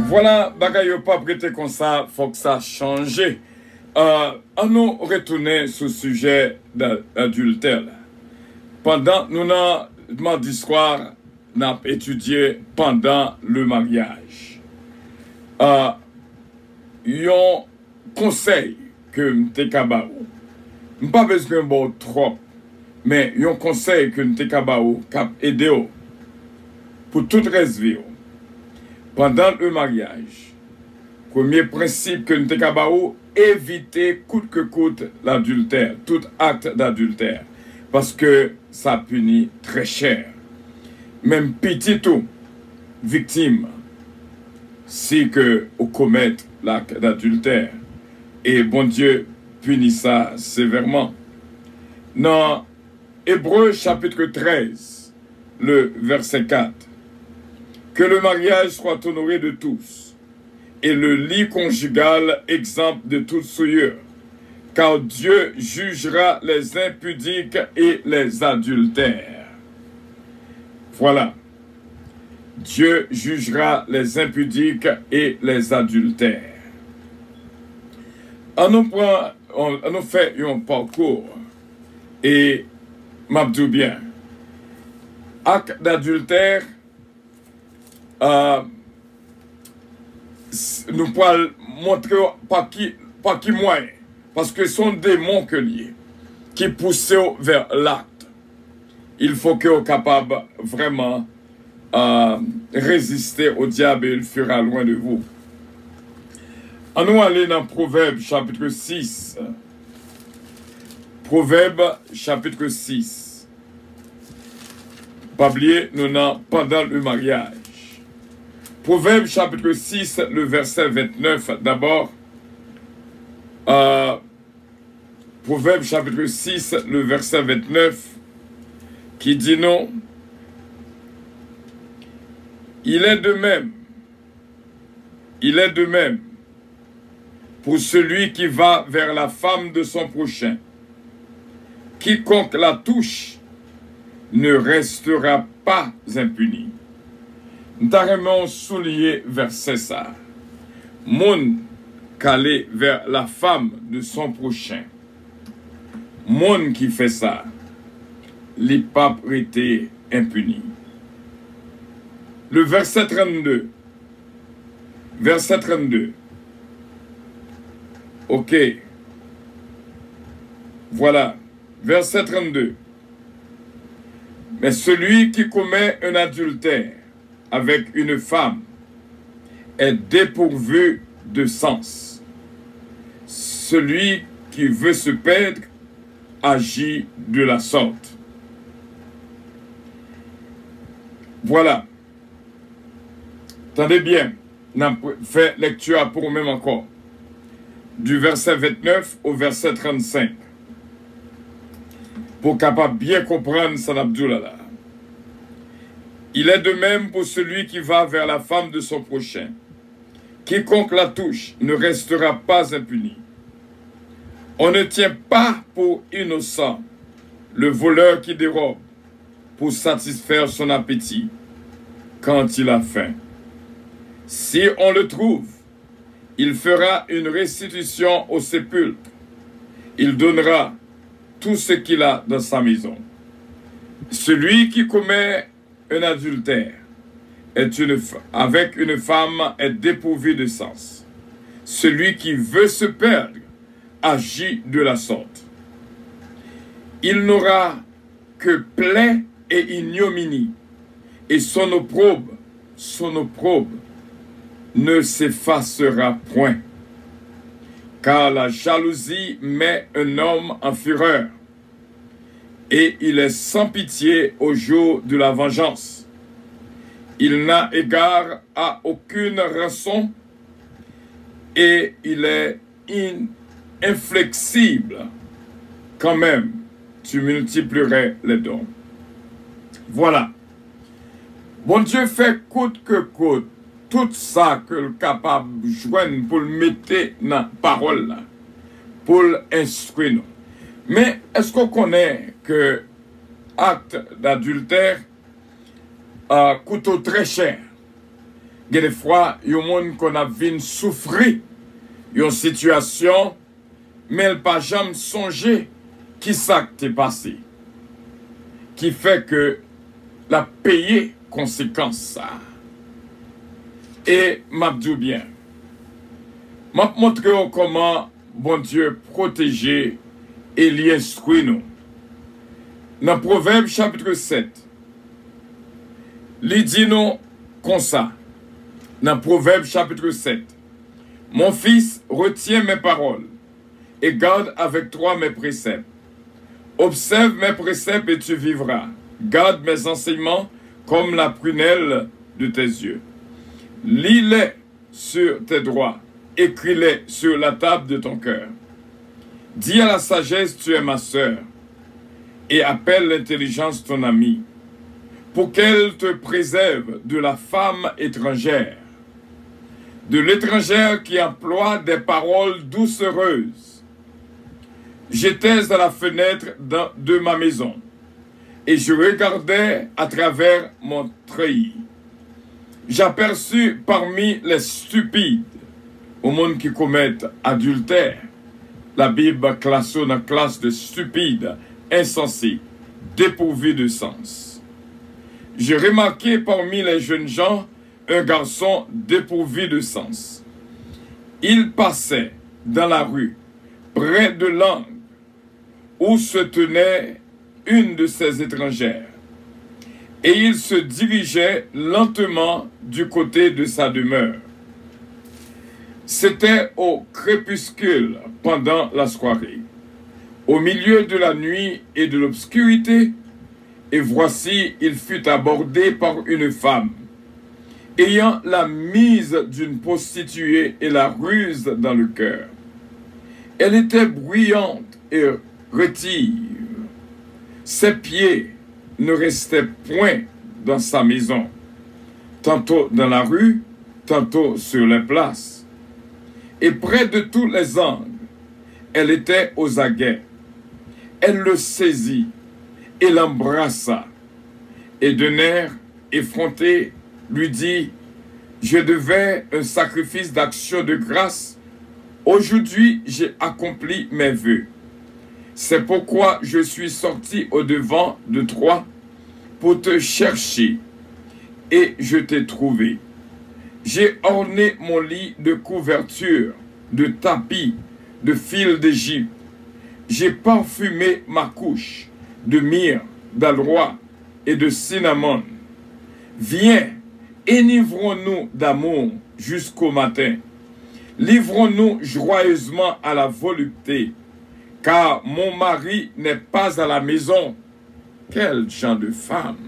Voilà, bagaille pas prêté comme ça, faut que ça change. On nous retourner sur le sujet d'adultère. Pendant nous avons mardi soir, nous avons étudié pendant le mariage. Un conseil que nous avons, nous pas besoin de trop, mais un conseil que nous avons qui a aidé pour toute reste vie. Pendant le mariage, premier principe que nous avons, éviter coûte que coûte l'adultère, tout acte d'adultère, parce que ça punit très cher. Même petit tout, victime, si que vous commettez l'acte d'adultère, et bon Dieu punit ça sévèrement. Dans Hébreux chapitre 13, le verset 4, que le mariage soit honoré de tous, et le lit conjugal exempt de toute souillure, car Dieu jugera les impudiques et les adultères. Voilà. Dieu jugera les impudiques et les adultères. On nous fait un parcours, et m'abdou bien. Acte d'adultère, nous pouvons montrer par qui moyen, parce que ce sont des démons que liés qui poussent vers l'acte. Il faut que soient capables vraiment résister au diable et il fera loin de vous. On nous aller dans Proverbe chapitre 6. Proverbe chapitre 6. Pas oublier, nous n'avons pendant le mariage. Proverbe chapitre 6, le verset 29, d'abord. Proverbe chapitre 6, le verset 29, qui dit non. Il est de même pour celui qui va vers la femme de son prochain. Quiconque la touche ne restera pas impuni. Nous avons souligné verset ça. Moun calé vers la femme de son prochain. Moun qui fait ça, les papes étaient impunis. Le verset 32. Verset 32. Ok. Voilà. Verset 32. Mais celui qui commet un adultère avec une femme est dépourvu de sens. Celui qui veut se perdre agit de la sorte. Voilà. Attendez bien. On a fait lecture pour même encore. Du verset 29 au verset 35. Pour capable bien comprendre ça Abdullah. Il est de même pour celui qui va vers la femme de son prochain. Quiconque la touche ne restera pas impuni. On ne tient pas pour innocent le voleur qui dérobe pour satisfaire son appétit quand il a faim. Si on le trouve, il fera une restitution au sépulcre. Il donnera tout ce qu'il a dans sa maison. Celui qui commet un adultère avec une femme est dépourvu de sens. Celui qui veut se perdre agit de la sorte. Il n'aura que plaie et ignominie, et son opprobre ne s'effacera point. Car la jalousie met un homme en fureur, et il est sans pitié au jour de la vengeance. Il n'a égard à aucune rançon, et il est inflexible. Quand même, tu multiplierais les dons. Voilà. Bon Dieu fait coûte que coûte tout ça que le capable de joindre pour le mettre dans la parole, là, pour l'instruire nous. Mais est-ce qu'on connaît que acte d'adultère coûte très cher? Il y a des fois, il y a des gens qu'on a vu souffrir une situation, mais elle n'a pas jamais songé qui ça t'est passé. Qui fait que la payer conséquence ça. Et m'a dit bien, m'a montré comment bon Dieu protéger et l'instruit nous. Dans Proverbe chapitre 7, il dit nous comme ça. Dans Proverbe chapitre 7, mon fils, retiens mes paroles et garde avec toi mes préceptes. Observe mes préceptes et tu vivras. Garde mes enseignements comme la prunelle de tes yeux. Lis-les sur tes droits, écris-les sur la table de ton cœur. Dis à la sagesse, tu es ma sœur, et appelle l'intelligence ton amie, pour qu'elle te préserve de la femme étrangère, de l'étrangère qui emploie des paroles doucereuses. J'étais à la fenêtre de ma maison, et je regardais à travers mon treillis. J'aperçus parmi les stupides, au monde qui commettent adultère, la Bible classe dans la classe de stupides, insensés, dépourvus de sens. J'ai remarqué parmi les jeunes gens un garçon dépourvu de sens. Il passait dans la rue, près de l'angle, où se tenait une de ces étrangères. Et il se dirigeait lentement du côté de sa demeure. C'était au crépuscule pendant la soirée, au milieu de la nuit et de l'obscurité, et voici, il fut abordé par une femme, ayant la mise d'une prostituée et la ruse dans le cœur. Elle était bruyante et rétive. Ses pieds ne restaient point dans sa maison. tantôt dans la rue, tantôt sur les places. Et près de tous les angles, elle était aux aguets. Elle le saisit et l'embrassa. Et d'un air effronté, lui dit, « Je devais un sacrifice d'action de grâce. Aujourd'hui, j'ai accompli mes vœux. C'est pourquoi je suis sorti au-devant de toi pour te chercher, et je t'ai trouvé. J'ai orné mon lit de couverture, de tapis, de fil d'Égypte. J'ai parfumé ma couche de myrrhe, d'aloe et de cinnamon. Viens, enivrons-nous d'amour jusqu'au matin. Livrons-nous joyeusement à la volupté, car mon mari n'est pas à la maison. » Quel genre de femme!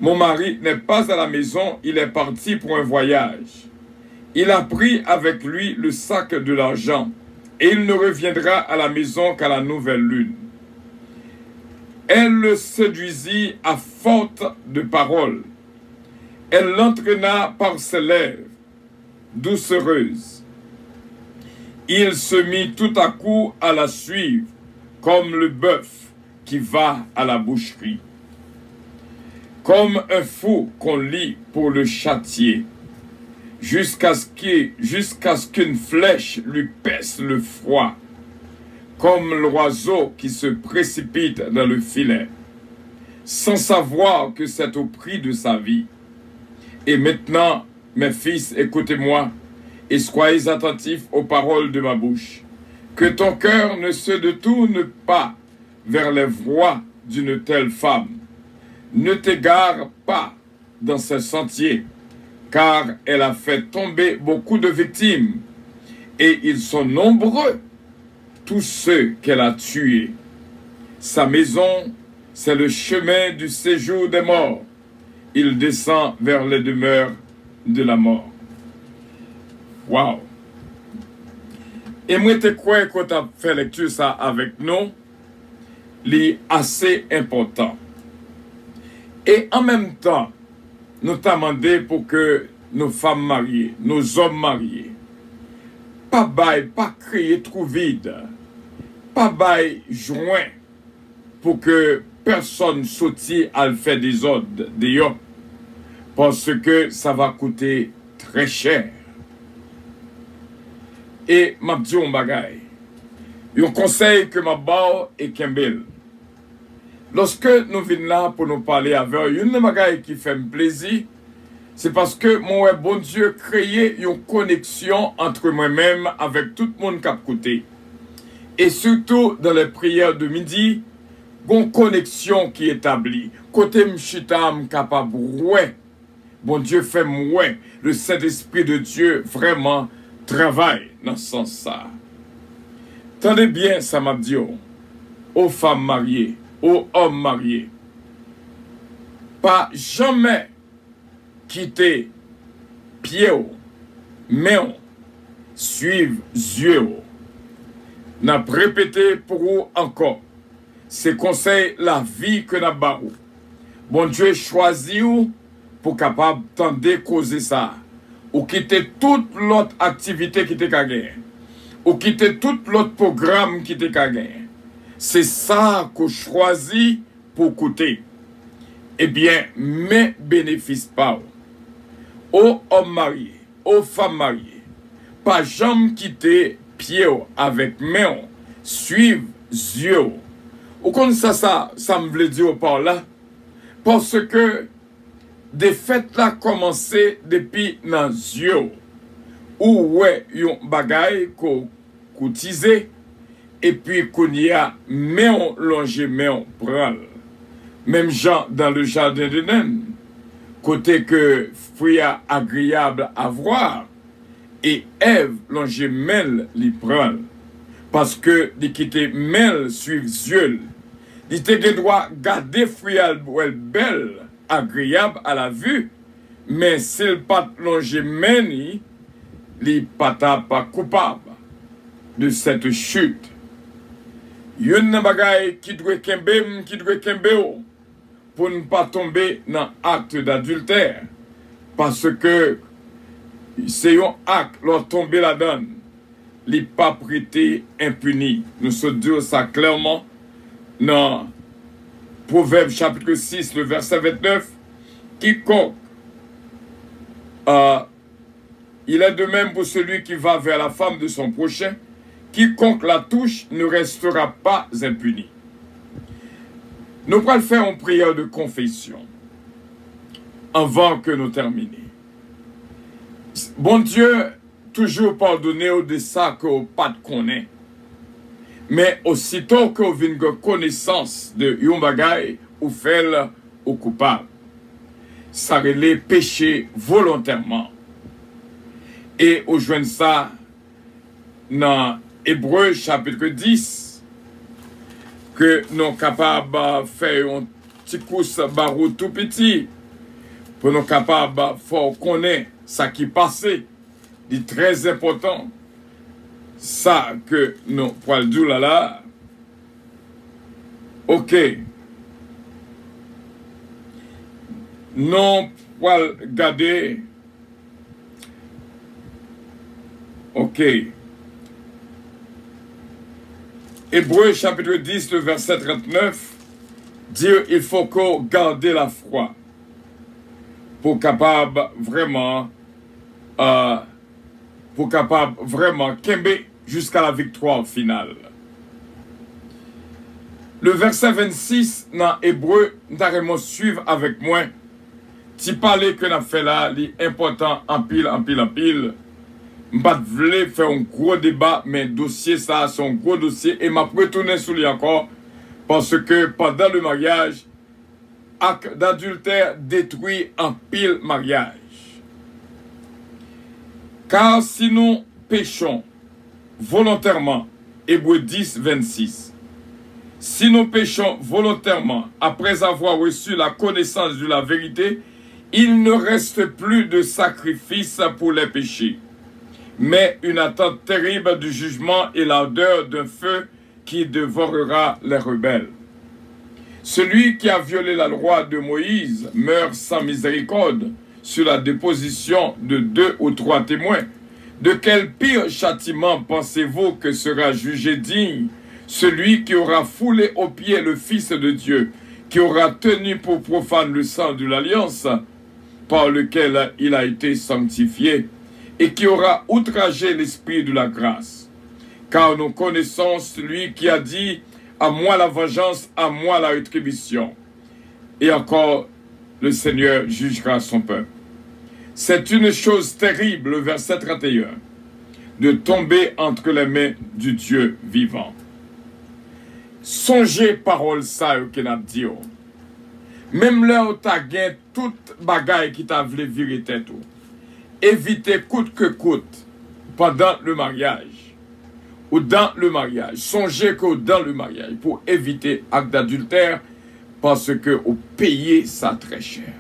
Mon mari n'est pas à la maison, il est parti pour un voyage. Il a pris avec lui le sac de l'argent, et il ne reviendra à la maison qu'à la nouvelle lune. Elle le séduisit à force de paroles. Elle l'entraîna par ses lèvres, doucereuse. Il se mit tout à coup à la suivre, comme le bœuf qui va à la boucherie, comme un fou qu'on lie pour le châtier, jusqu'à ce qu'une flèche lui pèse le froid, comme l'oiseau qui se précipite dans le filet, sans savoir que c'est au prix de sa vie. Et maintenant, mes fils, écoutez-moi, et soyez attentifs aux paroles de ma bouche. Que ton cœur ne se détourne pas vers les voies d'une telle femme. Ne t'égare pas dans ses sentiers, car elle a fait tomber beaucoup de victimes, et ils sont nombreux, tous ceux qu'elle a tués. Sa maison, c'est le chemin du séjour des morts. Il descend vers les demeures de la mort. Wow! Et moi, je crois que tu as fait lecture ça avec nous, c'est assez important. Et en même temps, nous t'avons demandé pour que nos femmes mariées, nos hommes mariés, pas créer trop vide, pas joint pour que personne sorti à le faire des ordres d'ailleurs, parce que ça va coûter très cher. Et m'a dit un bagay, un conseil que m'a bao et Kembel. Lorsque nous venons là pour nous parler avec une bagay qui fait plaisir, c'est parce que mon bon Dieu créé une connexion entre moi-même avec tout le monde qui a côté. Et surtout dans les prières de midi, une connexion qui est établie. Côté m'chita capable ouais. Bon Dieu fait ouais. Le Saint-Esprit de Dieu vraiment travaille dans ce sens-là. Tendez bien ça m'a dit aux femmes mariées, aux hommes mariés. Pas jamais quitter pied ou main, suivre yeux. N'a répété pour vous encore. C'est conseil la vie que n'a barou. Bon Dieu choisit ou pour capable tenter causer ça. Ou quitter toute l'autre activité qui t'est gagné. Ou quitter tout l'autre programme qui t'est gagné. C'est ça qu'on choisit pour coûter. Eh bien, mes bénéfices pas. Aux hommes mariés, aux femmes mariées, pas jamais quitter pied avec main, suivre yeux. Ou comme ça me voulait dire par là, parce que des fêtes là commencé depuis dans yeux, où ouais, yon bagay qu'on cotisé, et puis qu'on y a main longé, main pral. Même gens dans le jardin de Nain, côté que fruit agréable à voir, et Ève longé main li pral. Parce que li quitter main suivre yeux. Il te droit garder fruit belle, agréable à la vue, mais s'il pas plongé meni, li pata pas coupable de cette chute. Yon nan bagay qui doit kembe pour ne pas tomber dans acte d'adultère. Parce que c'est un acte, leur tomber la donne, les pas prêté impuni. Nous se disons ça clairement dans Proverbe chapitre 6, le verset 29. Quiconque, il est de même pour celui qui va vers la femme de son prochain. Quiconque la touche ne restera pas impuni. Nous allons faire une prière de confession avant que nous terminions. Bon Dieu, toujours pardonner de ça que vous pas connaît. Mais aussitôt que vous avez une connaissance de yon bagay, ou fait au coupable. Ça relève péché volontairement. Et au joint ça, dans Hébreu chapitre 10, que nous sommes capables de faire un petit coup barreau tout petit, pour nous capables de faire connaître ce qui passé, c'est très important. Ça que nous pouvons dire là. Ok. Nous pouvons garder. Ok. Hébreu chapitre 10, le verset 39, dit il faut qu'on garde la foi pour capable vraiment kembe jusqu'à la victoire finale. Le verset 26 dans Hébreu, nous allons suivre avec moi. Si parler que nous fait là, c'est important en pile. Je ne voulais pas faire un gros débat, mais dossier ça, c'est un gros dossier. Et je vais retourner sur lui encore. Parce que pendant le mariage, acte d'adultère détruit en pile mariage. Car si nous péchons volontairement, Hébreu 10, 26, si nous péchons volontairement après avoir reçu la connaissance de la vérité, il ne reste plus de sacrifice pour les péchés, mais une attente terrible du jugement et l'ardeur d'un feu qui dévorera les rebelles. Celui qui a violé la loi de Moïse meurt sans miséricorde sur la déposition de 2 ou 3 témoins. De quel pire châtiment pensez-vous que sera jugé digne celui qui aura foulé aux pieds le Fils de Dieu, qui aura tenu pour profane le sang de l'alliance par lequel il a été sanctifié, et qui aura outragé l'esprit de la grâce? Car nous connaissons celui qui a dit « À moi la vengeance, à moi la rétribution ». Et encore, le Seigneur jugera son peuple. C'est une chose terrible, le verset 31, de tomber entre les mains du Dieu vivant. Songez parole ça que n'a dit. Même là où tu as gagné toute bagaille qui t'a voulu virer tête. Évitez coûte que coûte pendant le mariage ou dans le mariage. Songez que dans le mariage pour éviter acte d'adultère parce que vous payez ça très cher.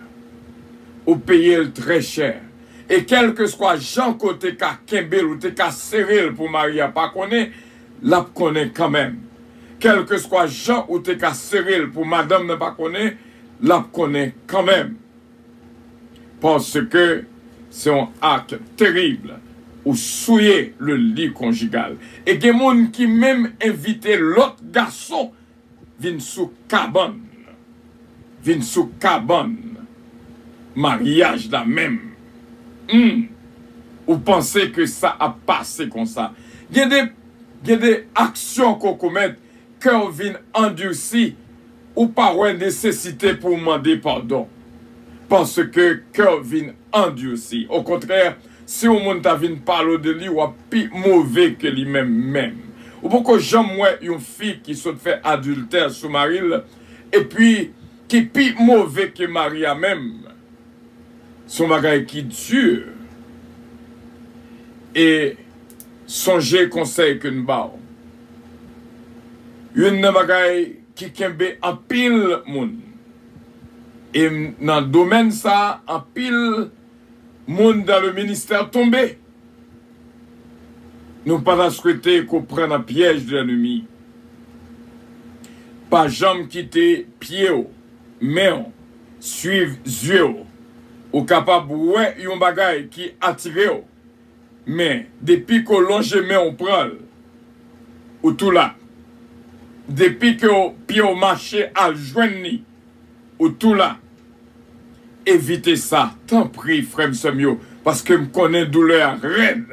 Vous payez très cher. Et quel que soit Jean côté ka kembel ou te ka serrel pour marier pas connaît, la connaît quand même. Quel que soit Jean ou te ka serrel pour madame ne pas connaît, la connaît quand même. Parce que c'est un acte terrible ou souiller le lit conjugal. Et il y a des gens qui même invité l'autre garçon vin sous cabane. Vin sous cabane. Mariage là même. Ou pensez que ça a passé comme ça. Il y a des actions qu'on commet qu'on vient endurci ou par une nécessité pour demander pardon. Parce que qu'on vient endurci. Au contraire, si on monde ta vient parler de lui ou plus mauvais que lui-même. Ou pourquoi j'aime moi une fille qui se fait adultère sous mari et puis qui est plus mauvais que Maria même. Son bagage qui dure. Et songez conseil que nous avons. Une bagage qui kembe en pile moun. Et dans le domaine ça, en pile moun dans le ministère tombé. Nous pas souhaiter qu'on prenne un piège de l'ennemi. Pas jamais quitter pied haut, mais suivre yeux, ou capable ouais yon bagay qui attire, mais depuis que longe mais on prend, ou tout là, depuis que puis au marché à joindre, ou tout là, évitez ça, tant pis frère Semio, parce que me connais douleur raide,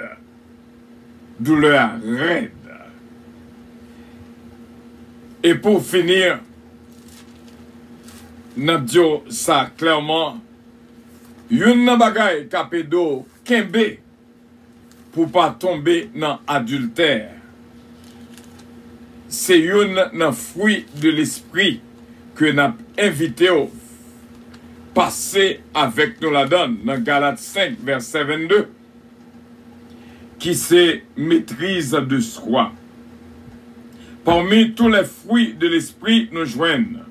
douleur raide. Et pour finir, n'a dit ça clairement, yon nan bagay kapedo kembe pour pas tomber dans adultère. C'est yon nan fruit de l'esprit que n'a invité au passer avec nous la donne dans Galates 5 verset 22 qui c'est maîtrise de soi. Parmi tous les fruits de l'esprit nous joignent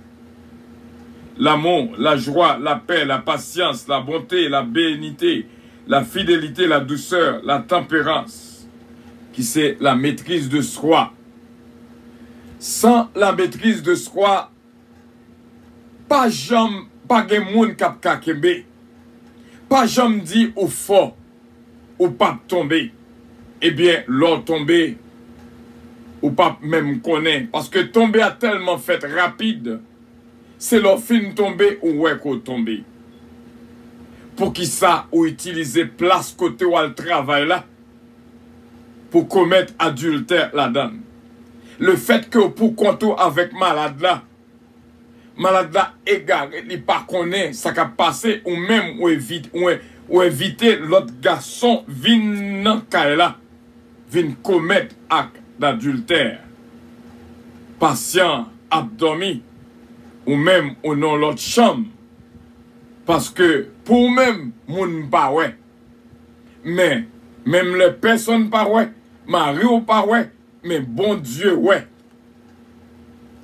l'amour, la joie, la paix, la patience, la bonté, la bénignité, la fidélité, la douceur, la tempérance, qui c'est la maîtrise de soi. Sans la maîtrise de soi, pas jamais, pas gen moun kap kakembe, pas jamais dit ou fort, ou pas tomber. Eh bien, l'or tomber, ou pas même connaît, parce que tomber a tellement fait rapide, c'est leur fin tomber ou ouais qu'on tomber. Pour qui ça ou utiliser place côté ou le travail là pour commettre adultère là-dedans. Le fait que pour compter avec malade là égaré, il pas connaît ça qui a passé ou même ou éviter l'autre garçon vin nan là vin commettre acte d'adultère. Patient abdomi ou même au non l'autre chambre. Parce que pour même moun pas ouais. Mais même les personnes pas ouais, Marie ou pas ouais, mais bon Dieu ouais.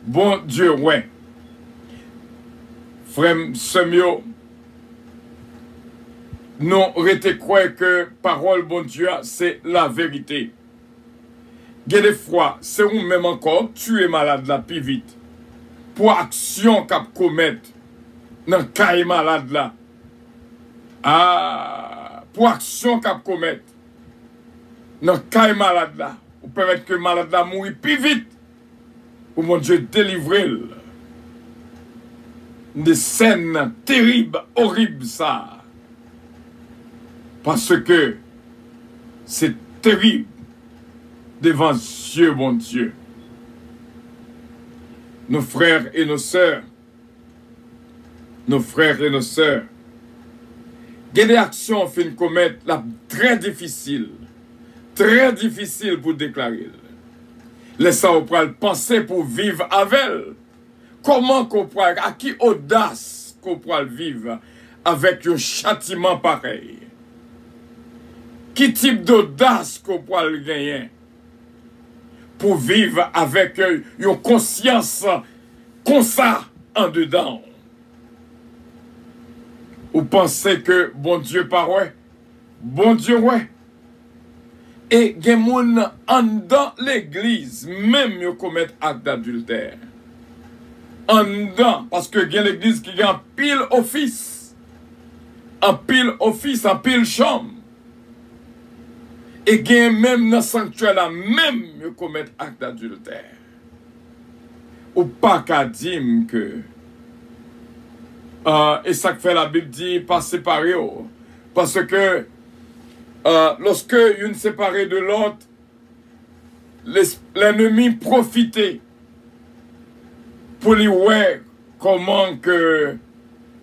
Bon Dieu ouais. Frère Semio, nous rete croire que parole bon Dieu c'est la vérité. Gè des fois, c'est ou même encore tuer malade la plus vite. Pour action qu'a commettre dans caille malade là. Ah, pour action qu'a commettre dans caille malade là, pour permettre que malade là mourir plus vite. Pour mon Dieu délivrer. Des scènes terribles, horribles ça. Parce que c'est terrible devant Dieu, mon Dieu. Nos frères et nos sœurs, il y a des actions fin commettre là très difficile pour déclarer. Laissez on pourra penser pour vivre avec elle. Comment qu'on pourra, à qui audace qu'on pourra vivre avec un châtiment pareil? Qui type d'audace qu'on pourra gagner pour vivre avec une conscience comme ça en dedans? Ou pensez que bon Dieu parle? Bon Dieu ouais. Et gen moun en dans l'église même yo commettre acte d'adultère. En dedans, parce que gen l'église qui a pile office, en pile chambre. Et gen même dans le sanctuaire là, même yo commettre acte d'adultère. Ou pas qu'à dire que et ça que fait la Bible dit pas séparer. Parce que lorsque une séparée de l'autre, l'ennemi profitait pour lui voir comment que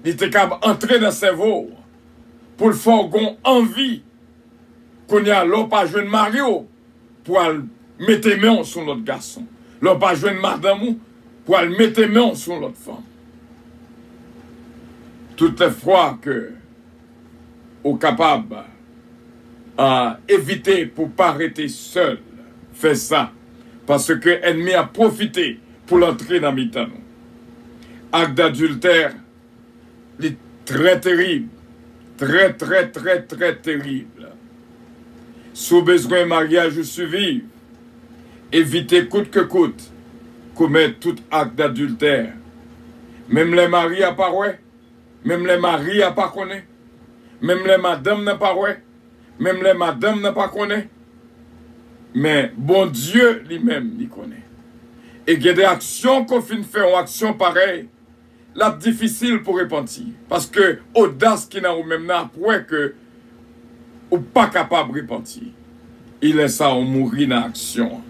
il était capable d'entrer dans le cerveau pour le faire envie qu'on y a l'on pas jeune Mario pour mettre main sur l'autre garçon. L'on pas jeune madame pour mettre main sur l'autre femme. Toutes les fois que au capable éviter pour ne pas arrêter seul, fait ça. Parce que l'ennemi a profité pour l'entrer dans le temps. Acte d'adultère, est très terrible. Très terrible. Sous besoin de mariage ou suivi, évitez coûte que coûte commettre tout acte d'adultère. Même les maris apparaissent, Même les maris n'a pas connaît. Même les madames n'a pas ouais. Même les madames n'a pas connaît. Mais bon Dieu lui-même, il connaît. Et il y a des actions qu'on fait une action pareille. Là, difficile pour repentir. Parce que audace qui n'a ou même n'a point que ou pas capable de repentir. Il est ça, on mourit dans l'action.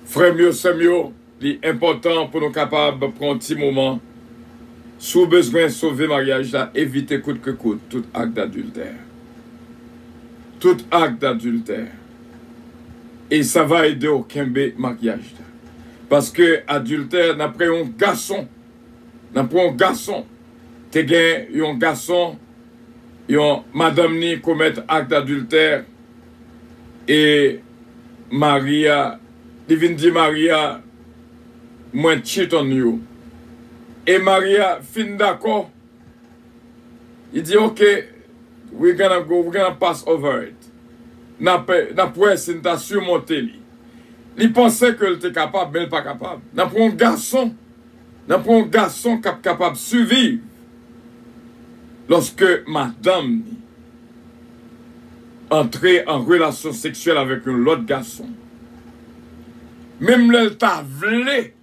Frère mieux, c'est mieux. Il est important pour nous capables de prendre un petit moment. Sous besoin de sauver le mariage, là, éviter coûte que coûte tout acte d'adultère. Tout acte d'adultère. Et ça va aider au kembe mariage. Parce que adultère, d'après un garçon, t'es un garçon, madame ni commettre acte d'adultère, et Maria, divine dit Maria, moins cheat on you. Et Maria fin d'accord. Il dit ok, we're gonna pass over it. N'a pas si t'as surmonté lui. Il pensait que était capable, mais il n'est pas capable. N'a pas un garçon qui est capable de survivre. Lorsque madame entrait en relation sexuelle avec un autre garçon. Même elle t'a vlé.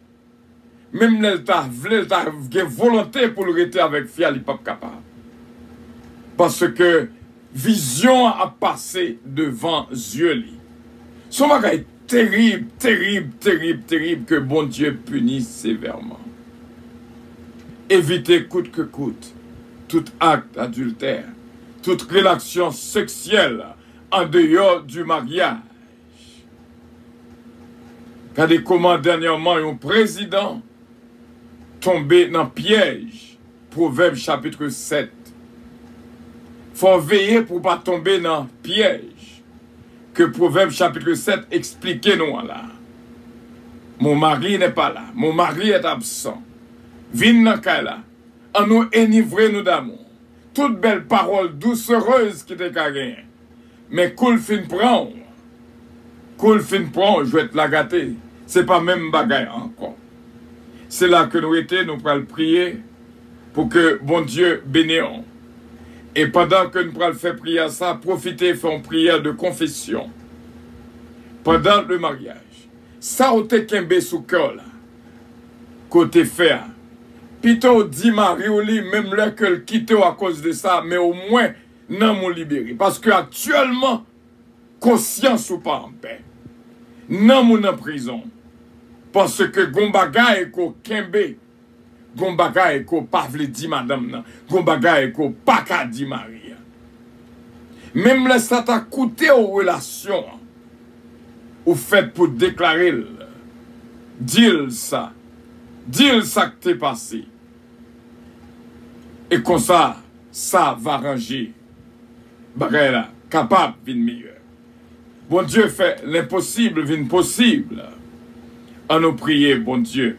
Même elle t'a volonté pour le rester avec fille, il n'est pas capable. Parce que vision a passé devant yeux. Son bagage est terrible, terrible, terrible, terrible que bon Dieu punisse sévèrement. Évitez coûte que coûte tout acte adultère, toute relation sexuelle en dehors du mariage. Regardez comment dernièrement un président tombé dans le piège. Proverbe chapitre 7. Faut veiller pour ne pas tomber dans le piège. Que Proverbe chapitre 7 expliquez-nous là. Mon mari n'est pas là. Mon mari est absent. Viens dans le là. En nous enivrer nous d'amour. Toute belle parole doucereuse qui te gagné. Mais cool fin prendre. Je vais te la gâter. C'est pas même bagaille encore. C'est là que nous étions, nous pourrons prier pour que bon Dieu bénisse. Et pendant que nous pourrons faire prier ça, profitez, faire une prière de confession. Pendant le mariage. Ça, on te kembe sous cœur là. Côté faire. Plutôt dit Marie ou li, même là que le quitte à cause de ça, mais au moins, non mon libéré. Parce que actuellement, conscience ou pas en paix. Non mon en prison. Parce que Gombaga et ko kembe. Gombaga et ko pas vle di madame nan. Gombaga et ko pas ka di Marie. Même là, ça t'a coûté aux relations. Ou fait pour déclarer. Dis ça. Dis ça que t'es passé. Et comme ça va ranger. Bagay là, capable de meilleur. Bon Dieu fait l'impossible, vin possible. En nous prier, bon Dieu.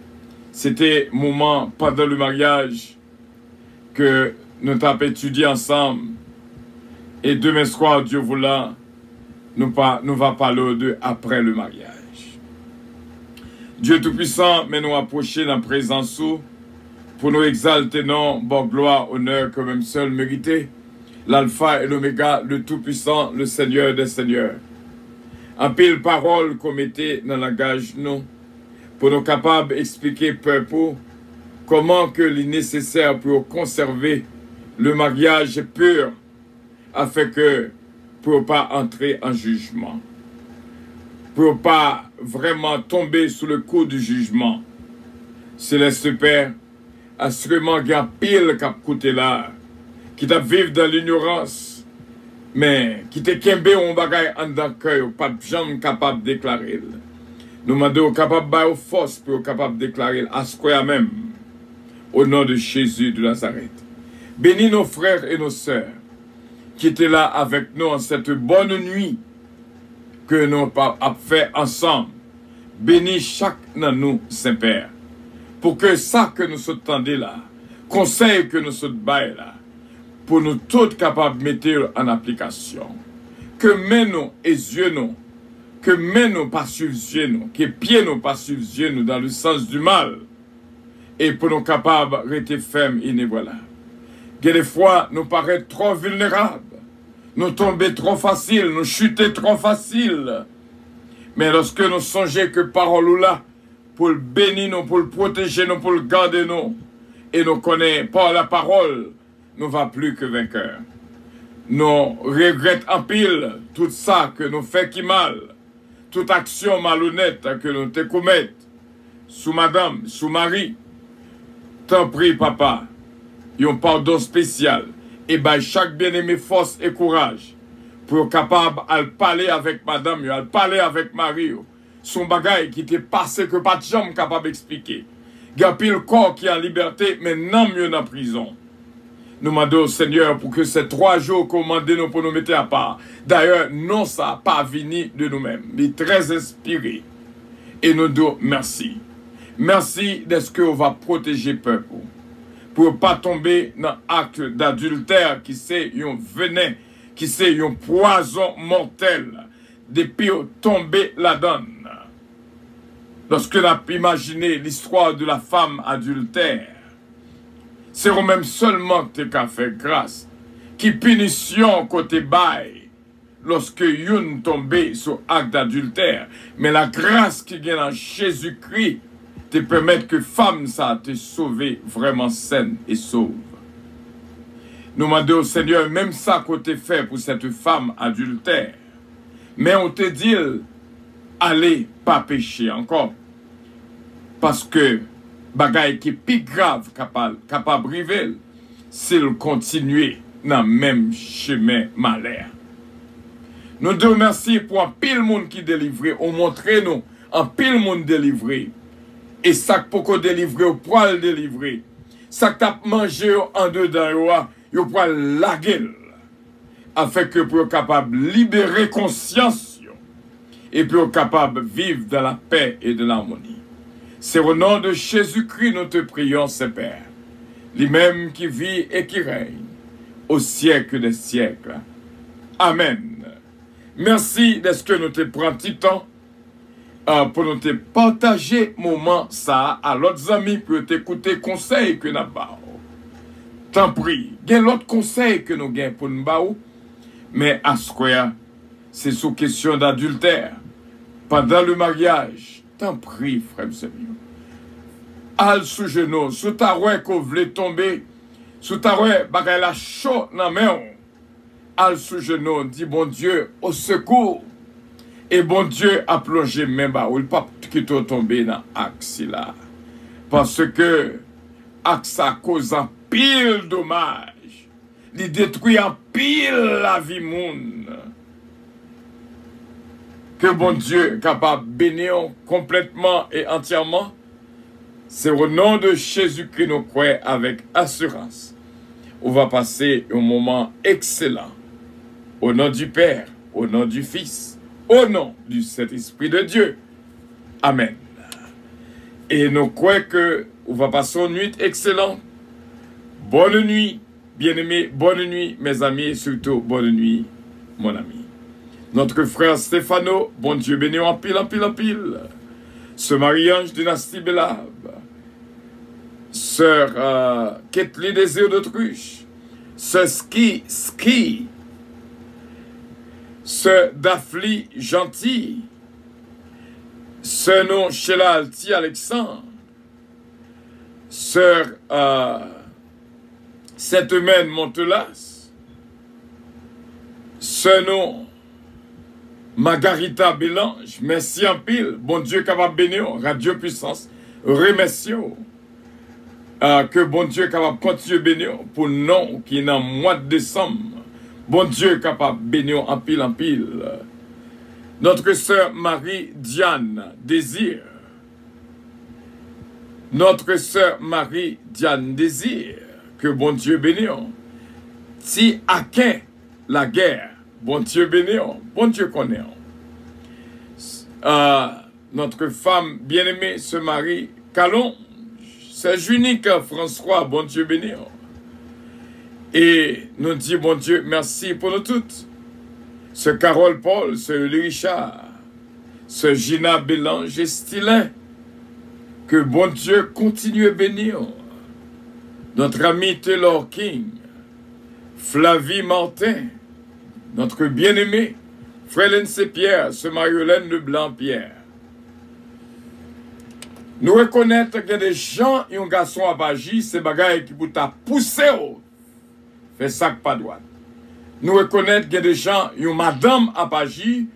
C'était moment pendant le mariage que nous avons étudié ensemble. Et demain soir, Dieu voulant, nous va parler de après le mariage. Dieu Tout-Puissant, mais nous approcher dans la présence pour nous exalter, non, bon gloire, honneur, que même seul mérité. L'alpha et l'oméga, le Tout-Puissant, le Seigneur des Seigneurs. En pile parole qu'on mettait dans le langage, nous, pour nous capables d'expliquer peuple comment que il est nécessaire pour conserver le mariage pur, afin que, pour ne pas entrer en jugement, pour ne pas vraiment tomber sous le coup du jugement. Céleste Père, assurément qu'il y a pile qui a coûté là, qui t'a vivre dans l'ignorance, mais qui t'a kembe un bagay en dans cœur, pas de jamais capable de déclarer. Nous demandons capable de force pour capable de déclarer à ce qu'on même, au nom de Jésus de Nazareth. Bénis nos frères et nos sœurs qui étaient là avec nous en cette bonne nuit que nous avons fait ensemble. Bénis chaque de nous, Saint-Père, pour que ça que nous sommes tendés là, conseil que nous sommes baillés là, pour nous tous capables de mettre en application. Que mains nous et yeux nous, que mains nous pas suivent yeux nous, que pieds nous pas suivent yeux nous dans le sens du mal. et pour nous capables de rester fermes inébranlables. Des fois, nous paraissons trop vulnérables. Nous tombons trop facile, nous chutons trop facile. Mais lorsque nous songeons que parole là, pour le bénir nous, pour le protéger nous, pour le garder nous, et nous connaissons par la parole, nous ne va plus que vainqueurs. Nous regrettons en pile tout ça que nous faisons qui mal, toute action malhonnête que nous te commettons, sous madame, sous mari. T'en prie, papa, un pardon spécial, et ben chaque bien-aimé force et courage pour être capable de parler avec madame, de parler avec mari, son bagage qui était passé que pas de jambe capable d'expliquer. Il y a le corps qui est en liberté, mais non mieux en prison. Nous demandons au Seigneur pour que ces 3 jours commandés nous pour nous mettre à part. D'ailleurs, non, ça n'a pas venu de nous-mêmes. Il est très inspiré. Et nous disons merci. Merci de ce qu'on va protéger le peuple. Pour ne pas tomber dans l'acte d'adultère qui c'est un venin, qui c'est un poison mortel. Depuis tomber la donne. Lorsque l'on a imaginé l'histoire de la femme adultère, c'est même seulement que tu as fait grâce, qui punition côté bail, lorsque yon tombé sur acte d'adultère. Mais la grâce qui vient en Jésus-Christ te permet que femme ça te sauver vraiment saine et sauve. Nous demandons au Seigneur, même ça qu'on t'a fait pour cette femme adultère, mais on te dit, allez pas pécher encore. Parce que bagaille qui est plus grave capable de river, s'il continue dans le même chemin malheur. Nous te remercions pour un pile monde qui délivré, on montre nous un pile monde délivré. Et ça que pour délivrer, au poil délivré. Ça que t'as mangé en dedans, au poil la gueule. Afin que pour être capable de libérer conscience et pour être capable de vivre dans la paix et de l'harmonie. C'est au nom de Jésus-Christ nous te prions, Père. Lui-même qui vit et qui règne au siècle des siècles. Amen. Merci de ce que nous te prenons petit temps pour nous te partager moment ça à l'autre amis pour t'écouter conseil que nous avons. T'en prie, il y a l'autre conseil que nous avons pour nous baou, mais à ce quoi c'est sous question d'adultère. Pendant le mariage, t'en prie, frère Seigneur. Al sous genou, sous ta roue qu'on voulait tomber, sous ta roue, bagay la chaud dans la main. Al sous genou, dit bon Dieu, au secours. Et bon Dieu a plongé même bas, ou le pape qui est tombé dans l'axe là. Parce que l'axe a causé un pile dommage. Il détruit un pile la vie monde. Que bon Dieu est capable de bénir complètement et entièrement. C'est au nom de Jésus-Christ nous croyons avec assurance. On va passer un moment excellent. Au nom du Père, au nom du Fils, au nom du Saint-Esprit de Dieu. Amen. Et nous croyons que on va passer une nuit excellente. Bonne nuit, bien-aimés. Bonne nuit, mes amis. Et surtout, bonne nuit, mon ami. Notre frère Stéphano, bon Dieu béni en pile, en pile, en pile. Ce Marie-Ange dynastie Bélab. Sœur Kathleen Désir d'Autruche. Sœur Ski. Sœur Daphne Gentil. Sœur non Sheila Alti Alexandre. Sœur Sainte-Humaine Montelas. Sœur non Margarita Bélange. Merci en pile. Bon Dieu capable bénir. Radio Puissance. Remercions. Que bon Dieu capable continuer bénir pour nous qui est dans le mois de décembre. Bon Dieu capable bénir en pile en pile. Notre sœur Marie-Diane Désir. Notre sœur Marie-Diane Désir. Que bon Dieu bénir. Si Akin la guerre. Bon Dieu bénir. Bon Dieu connaît. Notre femme bien-aimée se marie Calon. C'est unique François. Bon Dieu bénir. Et nous disons, bon Dieu, merci pour nous toutes. Ce Carole Paul, ce Louis Richard, ce Gina Bélange et Stylin, Que bon Dieu continue à bénir notre ami Taylor King, Flavie Martin, notre bien-aimé, Frélène Pierre, ce Mariolène Leblanc-Pierre. Nous reconnaître qu'il y a des gens et un garçon à Baji, c'est bagaille qui vous t'a poussé, fait ça pas droit. Nous reconnaître qu'il y a des gens et une madame à Baji,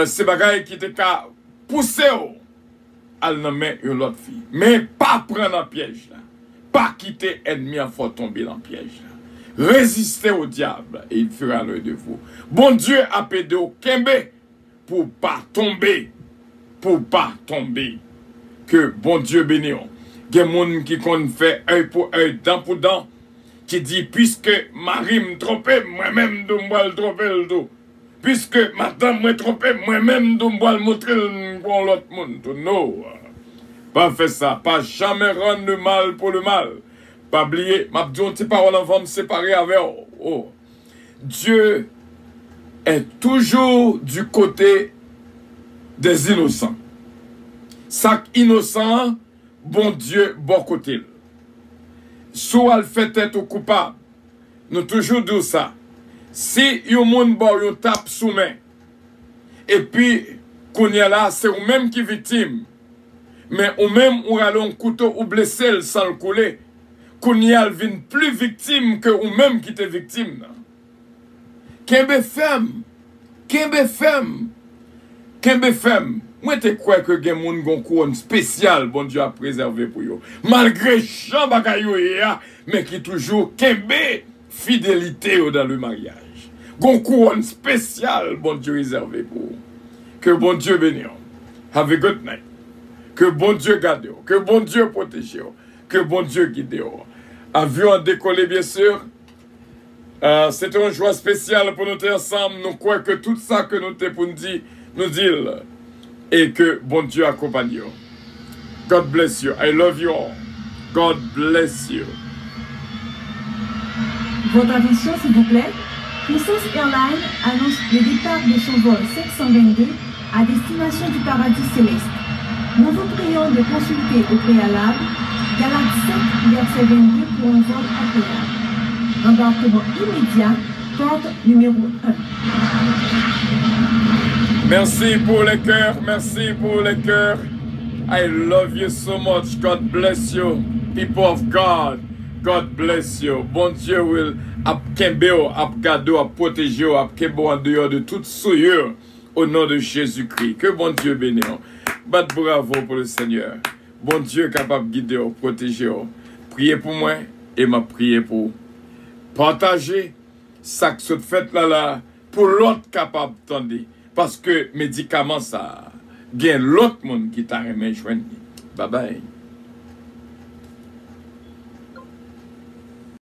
c'est bagaille qui t'a poussé, à nommer une autre fille. Mais pas prendre un piège là. Pas quitter l'ennemi en faut tomber dans le piège là. Résistez au diable et il fera l'œil de vous. Bon Dieu a pédé au Kembe pour pas tomber. Pour pas tomber. Que bon Dieu bénisse. Il y a des gens qui fait œil pour œil, dent pour dent, qui dit puisque Marie me trompait, moi-même je me tromper le dos. Puisque madame me trompé, moi-même je me montrer pour l'autre monde. Non. Pas faire ça. Pas jamais rendre le mal pour le mal. Pas oublier. Ma dit une petite parole avant me séparer avec. Oh. Dieu est toujours du côté des innocents. Chaque innocent, bon Dieu, bon côté. Soit elle fait être coupable. Nous toujours disons ça. Si yon moun bon yon tape sous main, et puis, qu'on y a là, c'est ou même qui victime. Mais ou même ou allons couteau ou blessé sans le couler, qu'on y a vin plus victime que ou même qui était victime. Kembe femme, moi te crois que gen moun gon couronne spécial, bon Dieu a préservé pour yo. Malgré chan bagay yo ya, mais qui toujours kembe fidélité dans le mariage. Gon couronne spécial, bon Dieu réservé pour vous. Que bon Dieu bénisse. Have a good night. Que bon Dieu garde vous. Que bon Dieu protège vous. Que bon Dieu guide vous. Avion a décollé, bien sûr. C'était une joie spéciale pour nous être ensemble. Nous croyons que tout ça que nous t'ai pour nous dire, et que bon Dieu accompagne vous. God bless you. I love you all. God bless you. Votre attention, s'il vous plaît. Puissance Airlines annonce le départ de son vol 722 à destination du paradis céleste. Nous vous prions de consulter au préalable Galaxy 7 verset 22 pour un vol agréable. Embarquement immédiat, porte numéro 1. Merci pour les cœurs, merci pour les cœurs. I love you so much. God bless you, people of God. God bless you. Bon Dieu will ap kembe ou, ap gado, ap protéger ou, ap kembe en dehors de toute souillure au nom de Jésus-Christ. Que bon Dieu bénisse. Bat bravo pour le Seigneur. Bon Dieu capable de guider ou, protéger ou. Priez pour moi et m'a prié pour partager ça que cette fête là pour l'autre capable d'entendre. Parce que médicament ça, il y a l'autre monde qui t'a remis joindre. Bye bye.